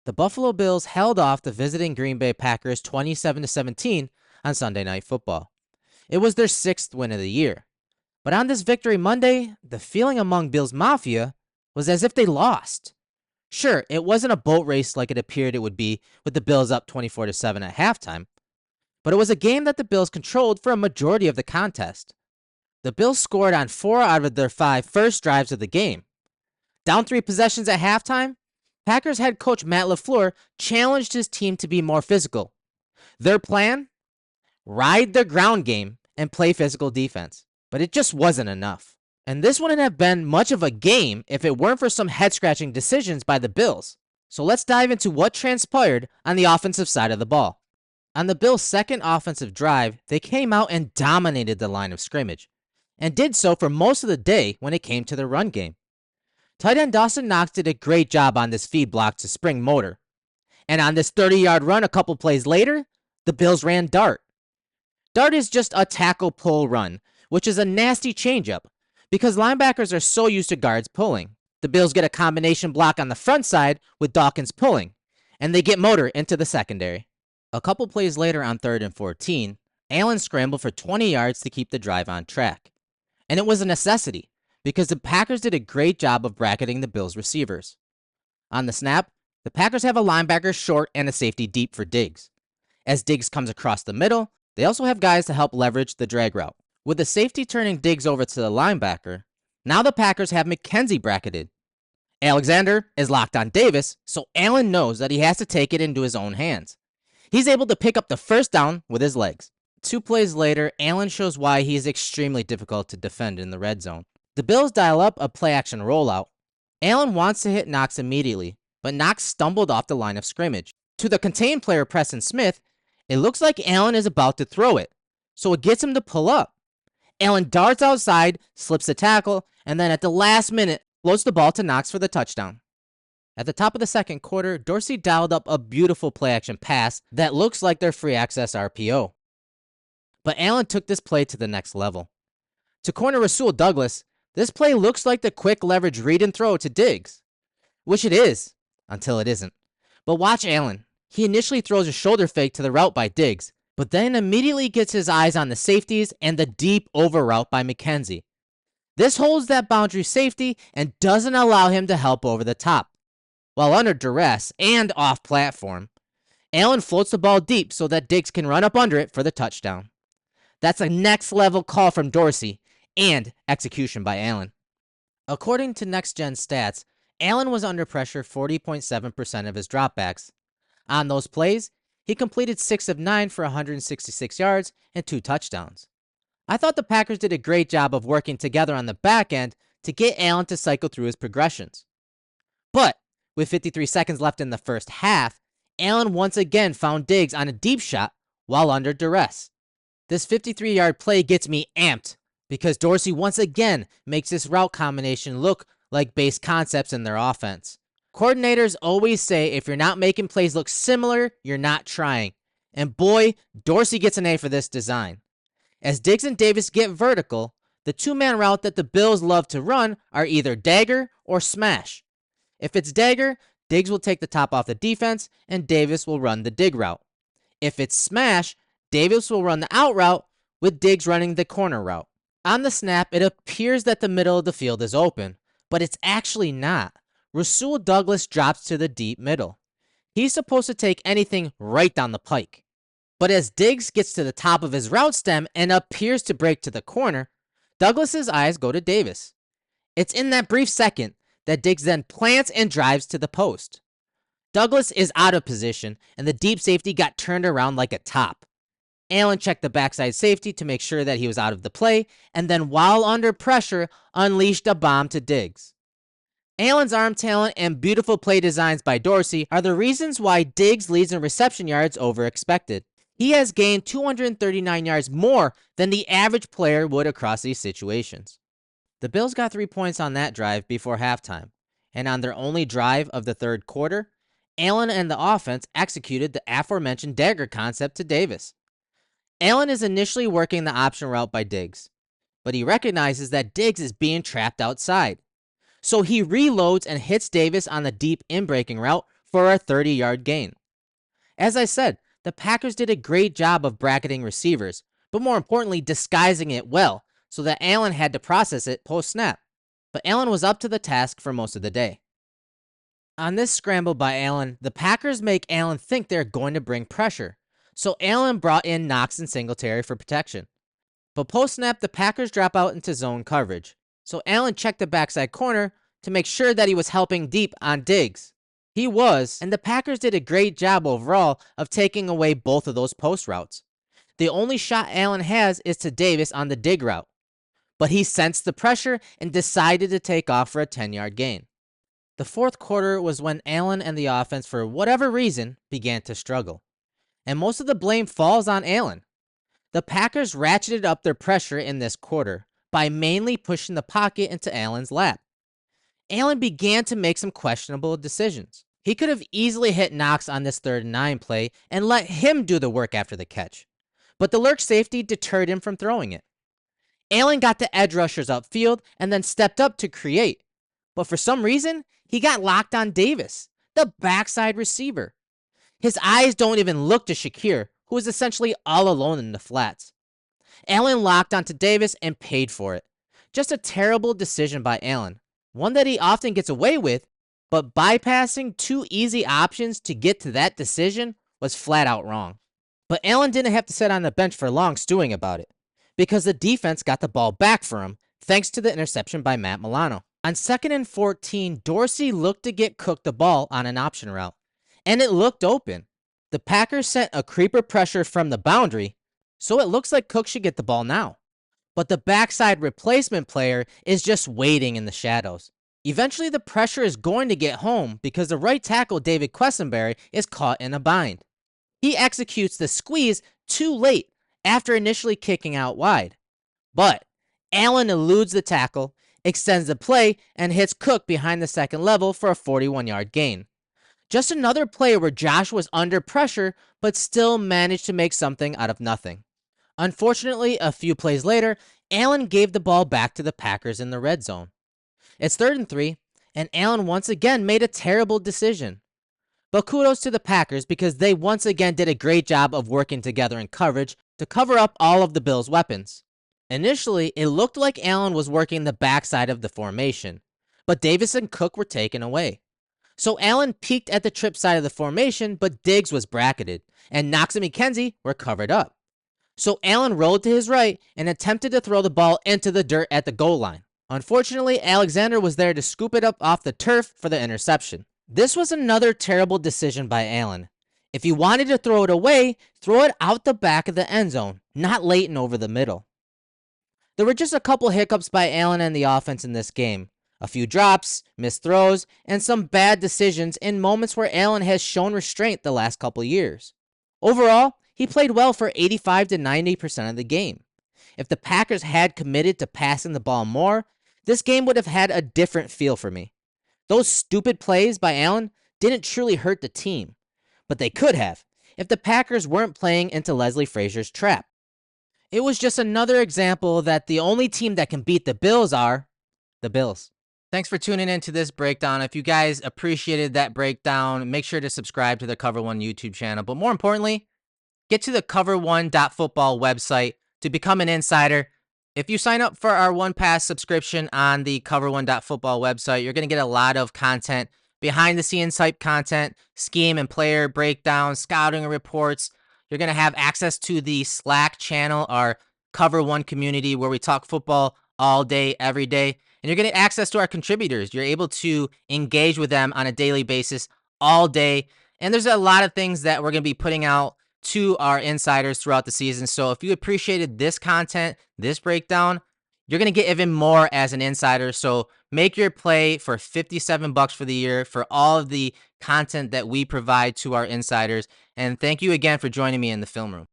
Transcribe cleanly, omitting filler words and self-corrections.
The Buffalo Bills held off the visiting Green Bay Packers 27-17 on Sunday Night Football. It was their 6th win of the year. But on this victory Monday, the feeling among Billsmafia was as if they lost. Sure, it wasn't a boat race like it appeared it would be with the Bills up 24-7 at halftime, but it was a game that the Bills controlled for a majority of the contest. The Bills scored on 4 out of their 5 first drives of the game. Down 3 possessions at halftime, Packers head coach Matt LaFleur challenged his team to be more physical. Their plan? Ride the ground game and play physical defense. But it just wasn't enough. And this wouldn't have been much of a game if it weren't for some head-scratching decisions by the Bills. So let's dive into what transpired on the offensive side of the ball. On the Bills' second offensive drive, they came out and dominated the line of scrimmage, and did so for most of the day when it came to the run game. Tight end Dawson Knox did a great job on this feed block to spring motor. And on this 30-yard run a couple plays later, the Bills ran dart. Dart is just a tackle-pull run, which is a nasty changeup, because linebackers are so used to guards pulling. The Bills get a combination block on the front side with Dawkins pulling, and they get motor into the secondary. A couple plays later on 3rd and 14, Allen scrambled for 20 yards to keep the drive on track. And it was a necessity, because the Packers did a great job of bracketing the Bills' receivers. On the snap, the Packers have a linebacker short and a safety deep for Diggs. As Diggs comes across the middle, they also have guys to help leverage the drag route. With the safety turning Diggs over to the linebacker, now the Packers have McKenzie bracketed. Alexander is locked on Davis, so Allen knows that he has to take it into his own hands. He's able to pick up the first down with his legs. 2 plays later, Allen shows why he is extremely difficult to defend in the red zone. The Bills dial up a play-action rollout. Allen wants to hit Knox immediately, but Knox stumbled off the line of scrimmage. To the contained player Preston Smith, it looks like Allen is about to throw it, so it gets him to pull up. Allen darts outside, slips the tackle, and then at the last minute, floats the ball to Knox for the touchdown. At the top of the second quarter, Dorsey dialed up a beautiful play-action pass that looks like their free access RPO. But Allen took this play to the next level. To corner Rasul Douglas, this play looks like the quick leverage read and throw to Diggs, which it is, until it isn't. But watch Allen. He initially throws a shoulder fake to the route by Diggs, but then immediately gets his eyes on the safeties and the deep over route by McKenzie. This holds that boundary safety and doesn't allow him to help over the top. While under duress and off platform, Allen floats the ball deep so that Diggs can run up under it for the touchdown. That's a next level call from Dorsey and execution by Allen. According to Next Gen Stats, Allen was under pressure 40.7% of his dropbacks. On those plays, he completed 6 of 9 for 166 yards and 2 touchdowns. I thought the Packers did a great job of working together on the back end to get Allen to cycle through his progressions. But with 53 seconds left in the first half, Allen once again found Diggs on a deep shot while under duress. This 53-yard play gets me amped because Dorsey once again makes this route combination look like base concepts in their offense. Coordinators always say if you're not making plays look similar, you're not trying. And boy, Dorsey gets an A for this design. As Diggs and Davis get vertical, the 2-man route that the Bills love to run are either dagger or smash. If it's dagger, Diggs will take the top off the defense and Davis will run the dig route. If it's smash, Davis will run the out route with Diggs running the corner route. On the snap, it appears that the middle of the field is open, but it's actually not. Rasul Douglas drops to the deep middle. He's supposed to take anything right down the pike. But as Diggs gets to the top of his route stem and appears to break to the corner, Douglas's eyes go to Davis. It's in that brief second that Diggs then plants and drives to the post. Douglas is out of position, and the deep safety got turned around like a top. Allen checked the backside safety to make sure that he was out of the play, and then while under pressure, unleashed a bomb to Diggs. Allen's arm talent and beautiful play designs by Dorsey are the reasons why Diggs leads in reception yards over expected. He has gained 239 yards more than the average player would across these situations. The Bills got 3 points on that drive before halftime, and on their only drive of the third quarter, Allen and the offense executed the aforementioned dagger concept to Davis. Allen is initially working the option route by Diggs, but he recognizes that Diggs is being trapped outside. So he reloads and hits Davis on the deep in-breaking route for a 30-yard gain. As I said, the Packers did a great job of bracketing receivers, but more importantly, disguising it well so that Allen had to process it post-snap. But Allen was up to the task for most of the day. On this scramble by Allen, the Packers make Allen think they're going to bring pressure, so Allen brought in Knox and Singletary for protection. But post-snap, the Packers drop out into zone coverage, so Allen checked the backside corner to make sure that he was helping deep on Diggs. He was, and the Packers did a great job overall of taking away both of those post routes. The only shot Allen has is to Davis on the dig route, but he sensed the pressure and decided to take off for a 10-yard gain. The fourth quarter was when Allen and the offense, for whatever reason, began to struggle, and most of the blame falls on Allen. The Packers ratcheted up their pressure in this quarter by mainly pushing the pocket into Allen's lap. Allen began to make some questionable decisions. He could have easily hit Knox on this 3rd and 9 play and let him do the work after the catch, but the lurch safety deterred him from throwing it. Allen got the edge rushers upfield and then stepped up to create, but for some reason, he got locked on Davis, the backside receiver. His eyes don't even look to Shakir, who is essentially all alone in the flats. Allen locked onto Davis and paid for it. Just a terrible decision by Allen, one that he often gets away with, but bypassing 2 easy options to get to that decision was flat out wrong. But Allen didn't have to sit on the bench for long stewing about it, because the defense got the ball back for him thanks to the interception by Matt Milano. On 2nd and 14, Dorsey looked to get Cook the ball on an option route, and it looked open. The Packers sent a creeper pressure from the boundary, so it looks like Cook should get the ball now. But the backside replacement player is just waiting in the shadows. Eventually, the pressure is going to get home because the right tackle, David Quessenberry, is caught in a bind. He executes the squeeze too late after initially kicking out wide. But Allen eludes the tackle, extends the play, and hits Cook behind the 2nd level for a 41-yard gain. Just another play where Josh was under pressure but still managed to make something out of nothing. Unfortunately, a few plays later, Allen gave the ball back to the Packers in the red zone. It's 3rd and 3, and Allen once again made a terrible decision. But kudos to the Packers because they once again did a great job of working together in coverage to cover up all of the Bills' weapons. Initially, it looked like Allen was working the backside of the formation, but Davis and Cook were taken away. So Allen peeked at the trip side of the formation, but Diggs was bracketed, and Knox and McKenzie were covered up. So Allen rolled to his right and attempted to throw the ball into the dirt at the goal line. Unfortunately, Alexander was there to scoop it up off the turf for the interception. This was another terrible decision by Allen. If he wanted to throw it away, throw it out the back of the end zone, not late and over the middle. There were just a couple hiccups by Allen and the offense in this game. A few drops, missed throws, and some bad decisions in moments where Allen has shown restraint the last couple years. Overall, he played well for 85 to 90% of the game. If the Packers had committed to passing the ball more, this game would have had a different feel for me. Those stupid plays by Allen didn't truly hurt the team, but they could have if the Packers weren't playing into Leslie Frazier's trap. It was just another example that the only team that can beat the Bills are the Bills. Thanks for tuning in to this breakdown. If you guys appreciated that breakdown, make sure to subscribe to the Cover One YouTube channel. But more importantly, get to the cover1.football website to become an insider. If you sign up for our One Pass subscription on the cover1.football website, you're going to get a lot of content, behind the scenes type content, scheme and player breakdowns, scouting reports. You're going to have access to the Slack channel, our Cover One community, where we talk football all day, every day. And you're going to get access to our contributors. You're able to engage with them on a daily basis all day. And there's a lot of things that we're going to be putting out to our insiders throughout the season. So if you appreciated this content, this breakdown, you're going to get even more as an insider. So make your play for $57 for the year for all of the content that we provide to our insiders. And thank you again for joining me in the film room.